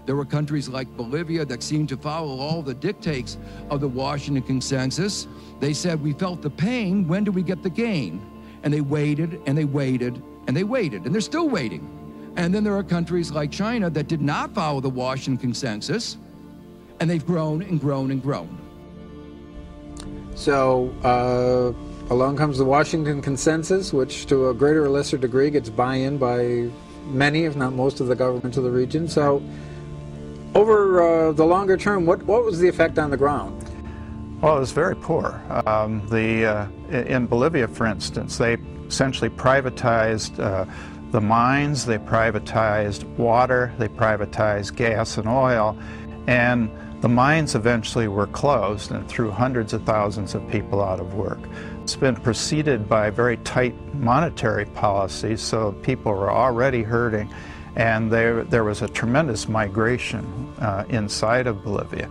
There were countries like Bolivia that seemed to follow all the dictates of the Washington Consensus. They said, we felt the pain, when do we get the gain? And they waited, and they waited, and they waited, and they're still waiting. And then there are countries like China that did not follow the Washington Consensus, and they've grown and grown and grown. So along comes the Washington Consensus, which to a greater or lesser degree gets buy-in by many, if not most, of the governments of the region. So over the longer term, what was the effect on the ground? Well, it was very poor. In Bolivia, for instance, they essentially privatized the mines, they privatized water, they privatized gas and oil, and the mines eventually were closed and threw hundreds of thousands of people out of work. It's been preceded by very tight monetary policies, so people were already hurting, and there was a tremendous migration inside of Bolivia.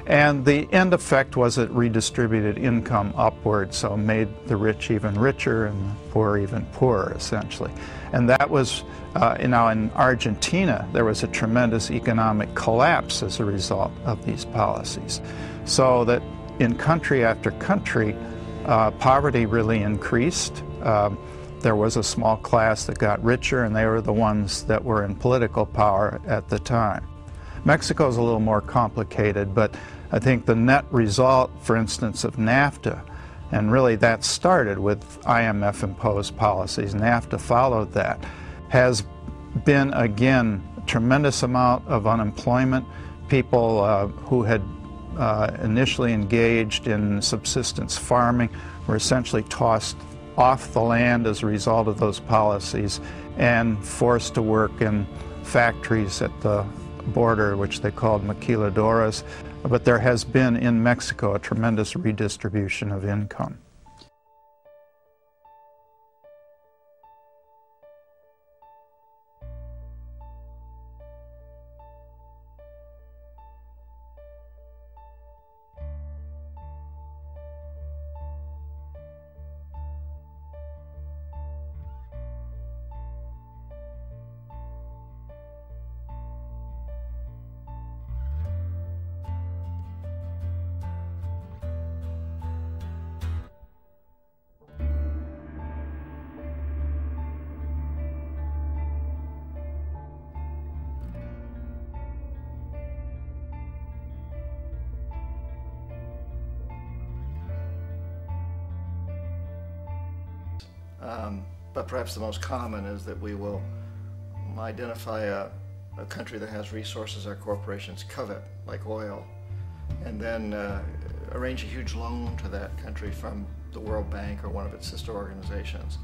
And the end effect was it redistributed income upward, so made the rich even richer and the poor even poorer, essentially. And that was, now in Argentina, there was a tremendous economic collapse as a result of these policies. So that in country after country, poverty really increased. There was a small class that got richer, and they were the ones that were in political power at the time. Mexico is a little more complicated, but I think the net result, for instance, of NAFTA, and really that started with IMF-imposed policies, NAFTA followed that, has been, again, a tremendous amount of unemployment. People who had initially engaged in subsistence farming were essentially tossed off the land as a result of those policies and forced to work in factories at the border, which they called maquiladoras. But there has been in Mexico a tremendous redistribution of income. But perhaps the most common is that we will identify a country that has resources our corporations covet, like oil, and then arrange a huge loan to that country from the World Bank or one of its sister organizations.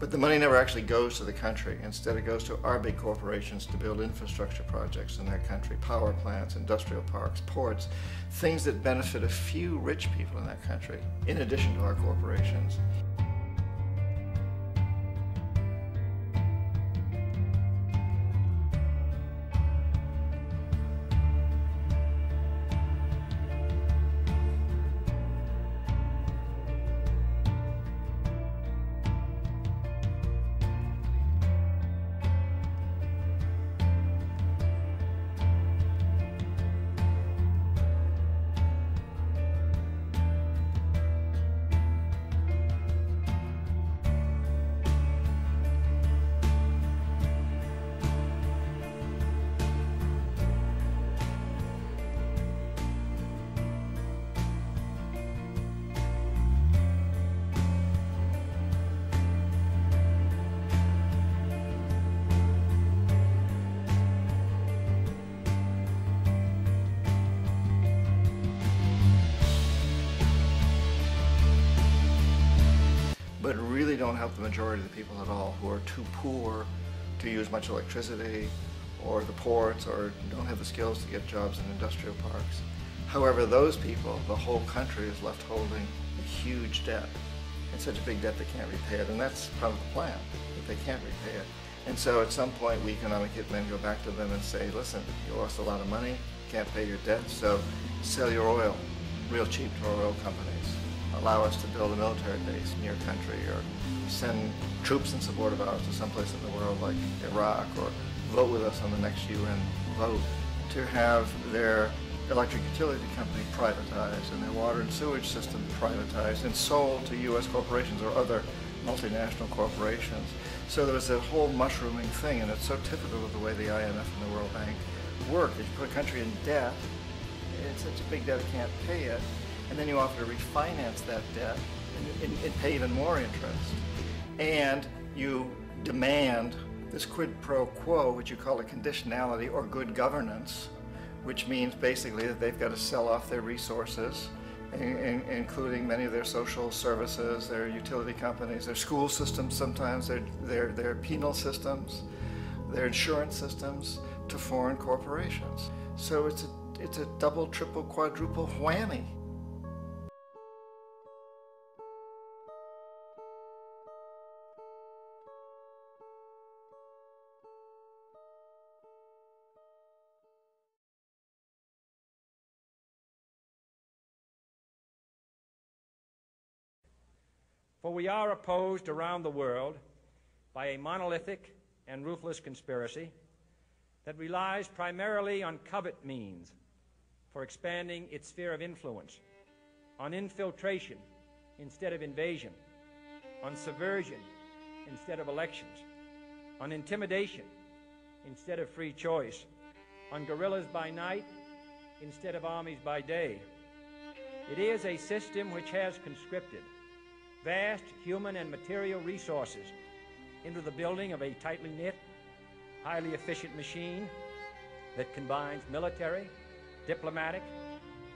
But the money never actually goes to the country. Instead, it goes to our big corporations to build infrastructure projects in that country, power plants, industrial parks, ports, things that benefit a few rich people in that country, in addition to our corporations. But really don't help the majority of the people at all, who are too poor to use much electricity, or the ports, or don't have the skills to get jobs in industrial parks. However, those people, the whole country is left holding a huge debt. It's such a big debt they can't repay it, and that's part of the plan, that they can't repay it. And so at some point, we economic hitmen go back to them and say, listen, you lost a lot of money, can't pay your debt, so sell your oil real cheap to our oil companies. Allow us to build a military base in your country, or send troops in support of ours to someplace in the world like Iraq, or vote with us on the next UN vote. to have their electric utility company privatized and their water and sewage system privatized and sold to U.S. corporations or other multinational corporations. So there was a whole mushrooming thing, and it's so typical of the way the IMF and the World Bank work. If you put a country in debt, it's such a big debt it can't pay it, and then you offer to refinance that debt and pay even more interest. And you demand this quid pro quo, which you call a conditionality or good governance, which means basically that they've got to sell off their resources, including many of their social services, their utility companies, their school systems sometimes, their penal systems, their insurance systems, to foreign corporations. So it's a double, triple, quadruple whammy. For we are opposed around the world by a monolithic and ruthless conspiracy that relies primarily on covert means for expanding its sphere of influence, on infiltration instead of invasion, on subversion instead of elections, on intimidation instead of free choice, on guerrillas by night instead of armies by day. It is a system which has conscripted vast human and material resources into the building of a tightly knit, highly efficient machine that combines military, diplomatic,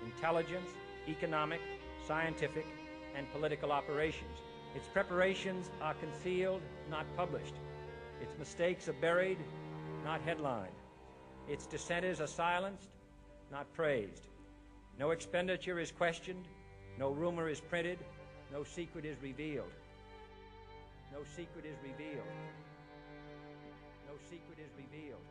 intelligence, economic, scientific, and political operations. Its preparations are concealed, not published. Its mistakes are buried, not headlined. Its dissenters are silenced, not praised. No expenditure is questioned, no rumor is printed, no secret is revealed. No secret is revealed. No secret is revealed.